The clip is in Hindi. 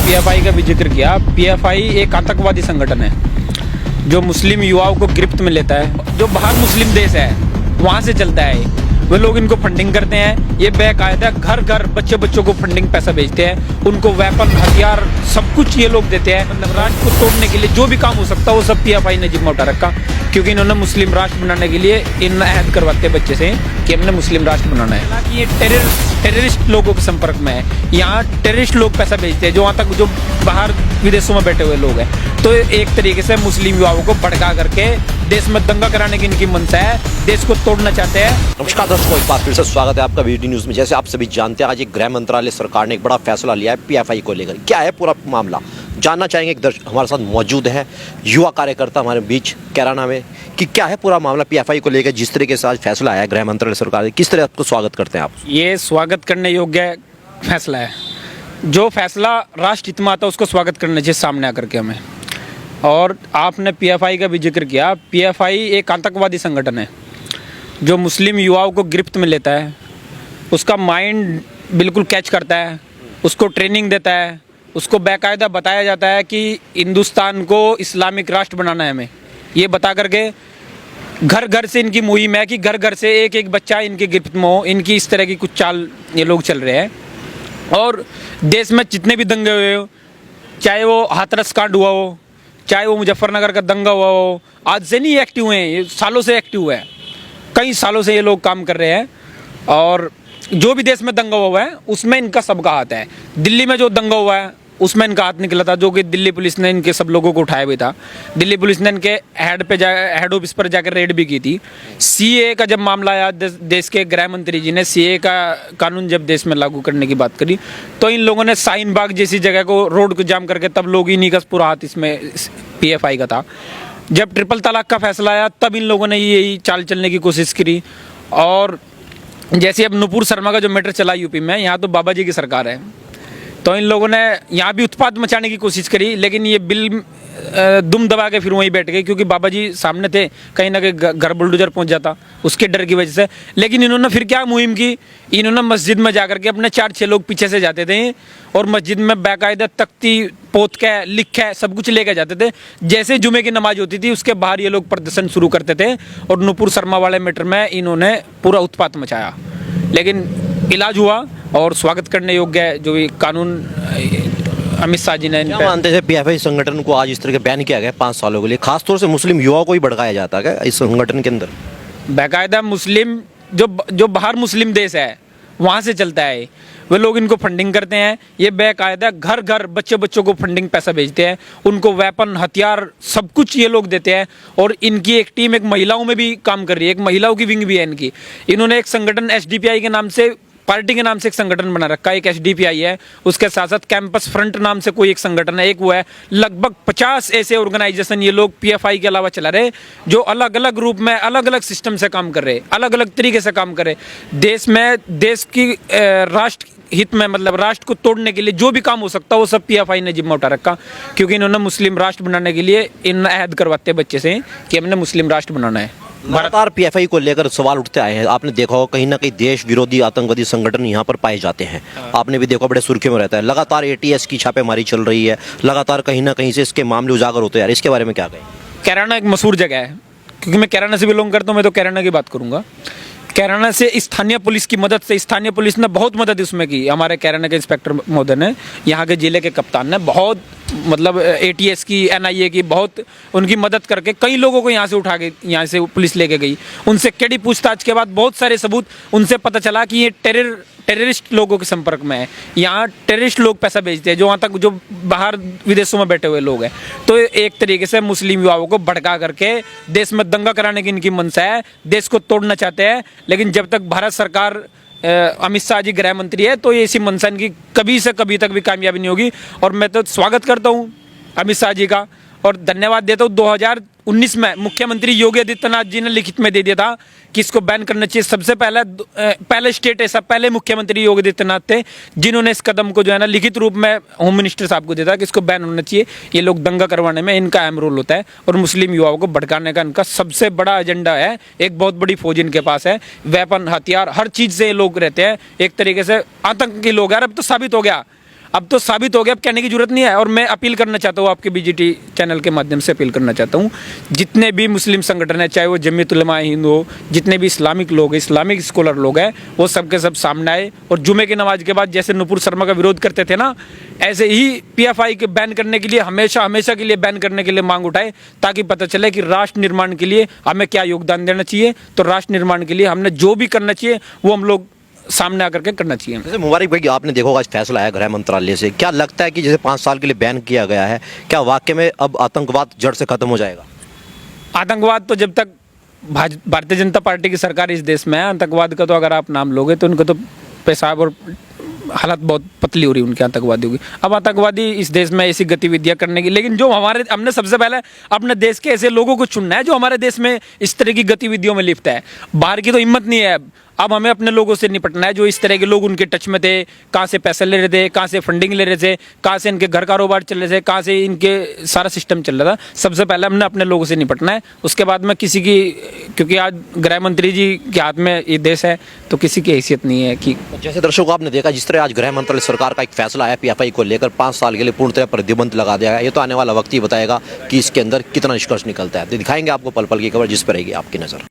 पीएफआई का भी जिक्र किया। पीएफआई एक आतंकवादी संगठन है जो मुस्लिम युवाओं को गिरफ्त में लेता है। जो बाहर मुस्लिम देश है वहाँ से चलता है, वे लोग इनको फंडिंग करते हैं। ये बेकायदा घर घर बच्चों को फंडिंग पैसा भेजते हैं, उनको वेपन हथियार सब कुछ ये लोग देते हैं। मतलब राष्ट्र को तोड़ने के लिए जो भी काम हो सकता है वो सब पीएफआई ने जिम्मा उठा रखा, क्योंकि इन्होंने मुस्लिम राष्ट्र बनाने के लिए इन अहद करवाते बच्चे से कि हमने मुस्लिम राष्ट्र बनाना है। हालांकि ये टेररिस्ट लोगों के संपर्क में है। यहाँ टेररिस्ट लोग पैसा भेजते हैं जो वहाँ तक जो बाहर विदेशों में बैठे हुए लोग हैं। तो एक तरीके से मुस्लिम युवाओं को भड़का करके देश में दंगा कराने की इनकी मंशा है, देश को तोड़ना चाहते हैं। नमस्कार दर्शकों, एक बार फिर से स्वागत है आपका वीडी न्यूज़ में। जैसे आप सभी जानते हैं, आज एक गृह मंत्रालय सरकार ने एक बड़ा फैसला लिया है पीएफआई को लेकर। क्या है पूरा मामला, जानना चाहेंगे। एक हमारे साथ मौजूद है युवा कार्यकर्ता हमारे बीच कैराना में, कि क्या है पूरा मामला पीएफआई को लेकर। जिस तरीके से आज फैसला आया गृह मंत्रालय सरकार ने, किस तरह आपको स्वागत करते हैं आप? ये स्वागत करने योग्य फैसला है। जो फैसला राष्ट्र हित में आता है उसको स्वागत करना चाहिए सामने आकर के हमें। और आपने पीएफआई का भी जिक्र किया। पीएफआई एक आतंकवादी संगठन है जो मुस्लिम युवाओं को गिरफ्त में लेता है, उसका माइंड बिल्कुल कैच करता है, उसको ट्रेनिंग देता है, उसको बाकायदा बताया जाता है कि हिंदुस्तान को इस्लामिक राष्ट्र बनाना है हमें। ये बता करके घर घर से इनकी मुहिम है कि घर घर से एक एक बच्चा इनकी गिरफ्त में हो। इनकी इस तरह की कुछ चाल ये लोग चल रहे हैं। और देश में जितने भी दंगे हुए हो, चाहे वो हाथरस कांड हुआ हो, चाहे वो मुजफ्फरनगर का दंगा हुआ हो, आज से नहीं एक्टिव हुए हैं, ये सालों से एक्टिव हुए हैं। कई सालों से ये लोग काम कर रहे हैं। और जो भी देश में दंगा हुआ है उसमें इनका सबका हाथ है। दिल्ली में जो दंगा हुआ है उसमें इनका हाथ निकला था, जो कि दिल्ली पुलिस ने इनके सब लोगों को उठाया भी था। दिल्ली पुलिस ने इनके हेड ऑफिस पर जाकर रेड भी की थी। सीए का जब मामला आया, देश के गृह मंत्री जी ने सीए का कानून जब देश में लागू करने की बात करी, तो इन लोगों ने शाहीन बाग जैसी जगह को रोड को जाम करके, तब लोग इन्हीं का पूरा हाथ इसमें पीएफआई का था। जब ट्रिपल तलाक का फैसला आया तब इन लोगों ने यही चाल चलने की कोशिश करी। और जैसे अब नुपुर शर्मा का जो मैटर चला यूपी में, यहाँ तो बाबा जी की सरकार है, तो इन लोगों ने यहाँ भी उत्पात मचाने की कोशिश करी, लेकिन ये बिल दुम दबा के फिर वहीं बैठ गए, क्योंकि बाबा जी सामने थे, कहीं ना कहीं घर बुलडोजर पहुंच जाता उसके डर की वजह से। लेकिन इन्होंने फिर क्या मुहिम की, इन्होंने मस्जिद में जाकर के अपने 4-6 लोग पीछे से जाते थे और मस्जिद में बाकायदा तख्ती पोत के लिख के सब कुछ लेके जाते थे। जैसे जुमे की नमाज होती थी उसके बाहर ये लोग प्रदर्शन शुरू करते थे। और नुपुर शर्मा वाले मैटर में इन्होंने पूरा उत्पात मचाया, लेकिन इलाज हुआ और स्वागत करने योग्य है जो भी कानून अमित शाह जी ने। क्या मानते हैं पीएफआई संगठन को आज इस तरह के बैन किया गया 5 सालों के लिए, खासतौर से मुस्लिम युवाओं को ही भड़काया जाता है इस संगठन के अंदर? बाकायदा मुस्लिम जो बाहर मुस्लिम देश है वहाँ से चलता है, वे लोग इनको फंडिंग करते हैं। ये बेकायदा घर घर बच्चों को फंडिंग पैसा भेजते हैं, उनको वेपन हथियार सब कुछ ये लोग देते हैं। और इनकी एक टीम एक महिलाओं में भी काम कर रही है, एक महिलाओं की विंग भी है इनकी। इन्होंने एक संगठन एसडीपीआई के नाम से, पार्टी के नाम से एक संगठन बना रखा है, एक एसडीपीआई है, उसके साथ साथ कैंपस फ्रंट नाम से कोई एक संगठन है, एक वो है। लगभग 50 ऐसे ऑर्गेनाइजेशन ये लोग पीएफआई के अलावा चला रहे, जो अलग अलग रूप में अलग अलग सिस्टम से काम कर रहे, अलग अलग तरीके से काम कर रहे। देश में देश की राष्ट्र हित में, मतलब राष्ट्र को तोड़ने के लिए जो भी काम हो सकता है वो सब पीएफआई ने जिम्मा उठा रखा, क्योंकि इन्होंने मुस्लिम राष्ट्र बनाने के लिए इन अहद करवाते बच्चे से कि हमने मुस्लिम राष्ट्र बनाना है। लगातार पीएफआई को लेकर सवाल उठते आए हैं। आपने देखा होगा कहीं ना कहीं देश विरोधी आतंकवादी संगठन यहाँ पर पाए जाते हैं। आपने भी देखा बड़े सुर्खियों में रहता है। लगातार एटीएस की छापेमारी चल रही है, लगातार कहीं ना कहीं से इसके मामले उजागर होते हैं। इसके बारे में क्या कहें? कैराना एक मशहूर जगह है, क्योंकि मैं कैराना से बिलोंग करता हूँ, मैं तो कैराना की बात करूँगा। कैराना से स्थानीय पुलिस की मदद से, स्थानीय पुलिस ने बहुत मदद इसमें की। हमारे कैराना के इंस्पेक्टर महोदय ने, यहाँ के जिले के कप्तान ने बहुत, मतलब एटीएस की, एनआईए की बहुत उनकी मदद करके कई लोगों को यहाँ से उठा के यहाँ से पुलिस लेके गई। उनसे कड़ी पूछताछ के बाद बहुत सारे सबूत उनसे पता चला कि ये टेररिस्ट लोगों के संपर्क में है। यहाँ टेररिस्ट लोग पैसा भेजते हैं जो वहाँ तक जो बाहर विदेशों में बैठे हुए लोग हैं। तो एक तरीके से मुस्लिम युवाओं को भड़का करके देश में दंगा कराने की इनकी मंशा है, देश को तोड़ना चाहते हैं। लेकिन जब तक भारत सरकार, अमित शाह जी गृह मंत्री है, तो ये इसी मंशा इनकी कभी से कभी तक भी कामयाबी नहीं होगी। और मैं तो स्वागत करता हूँ अमित शाह जी का और धन्यवाद देता हूँ। 2019 में मुख्यमंत्री योगी आदित्यनाथ जी ने लिखित में दे दिया था कि इसको बैन करना चाहिए। सबसे पहले स्टेट ऐसा, पहले मुख्यमंत्री योगी आदित्यनाथ थे जिन्होंने इस कदम को जो है ना लिखित रूप में होम मिनिस्टर साहब को दिया था कि इसको बैन होना चाहिए। ये लोग दंगा करवाने में इनका अहम रोल होता है और मुस्लिम युवाओं को भड़काने का इनका सबसे बड़ा एजेंडा है। एक बहुत बड़ी फौज इनके पास है, वेपन हथियार हर चीज़ से ये लोग रहते हैं। एक तरीके से आतंकी लोग हैं। अब तो साबित हो गया अब तो साबित हो गया, अब कहने की जरूरत नहीं है। और मैं अपील करना चाहता हूँ, आपके बीजीटी चैनल के माध्यम से अपील करना चाहता हूँ, जितने भी मुस्लिम संगठन है, चाहे वो जमीयत उलमा हिंद हो, जितने भी इस्लामिक लोग हैं, इस्लामिक स्कॉलर लोग हैं, वो सबके सब सामने आए और जुमे की नमाज के बाद जैसे नुपुर शर्मा का विरोध करते थे ना, ऐसे ही पीएफआई के बैन करने के लिए हमेशा के लिए बैन करने के लिए मांग उठाए, ताकि पता चले कि राष्ट्र निर्माण के लिए हमें क्या योगदान देना चाहिए। तो राष्ट्र निर्माण के लिए हमने जो भी करना चाहिए वो हम लोग सामने आकर के करना चाहिए। जैसे मुबारक भाई, आपने देखा होगा आज फैसला आया गृह मंत्रालय से, क्या लगता है कि जैसे 5 साल के लिए बैन किया गया है, क्या वाकई में अब आतंकवाद जड़ से खत्म हो जाएगा? आतंकवाद तो जब तक भारतीय जनता पार्टी की सरकार इस देश में है, आतंकवाद का तो अगर आप नाम लोगे तो उनको तो पेशाब और हालत बहुत पतली हो रही है उनके आतंकवादियों की। अब आतंकवादी इस देश में ऐसी गतिविधियां करने की, लेकिन जो हमने सबसे पहले अपने देश के ऐसे लोगों को चुनना है जो हमारे देश में इस तरह की गतिविधियों में लिप्त है। बाहर की तो हिम्मत नहीं है। अब हमें अपने लोगों से निपटना है जो इस तरह के लोग उनके टच में थे, कहाँ से पैसे ले रहे थे, कहाँ से फंडिंग ले रहे थे, कहाँ से इनके घर कारोबार चल रहे थे, कहाँ से इनके सारा सिस्टम चल रहा था। सबसे पहले हमने अपने लोगों से निपटना है, उसके बाद में किसी की, क्योंकि आज गृह मंत्री जी के हाथ में ये देश है तो किसी की हैसियत नहीं है कि। जैसे दर्शकों आपने देखा जिस तरह आज गृह मंत्रालय सरकार का एक फैसला आया पीएफआई को लेकर 5 साल के लिए पूर्णतः प्रतिबंध लगा दिया गया। ये तो आने वाला वक्त ही बताएगा कि इसके अंदर कितना निष्कर्ष निकलता है। तो दिखाएंगे आपको पल पल की खबर जिस पर रहेगी आपकी नजर।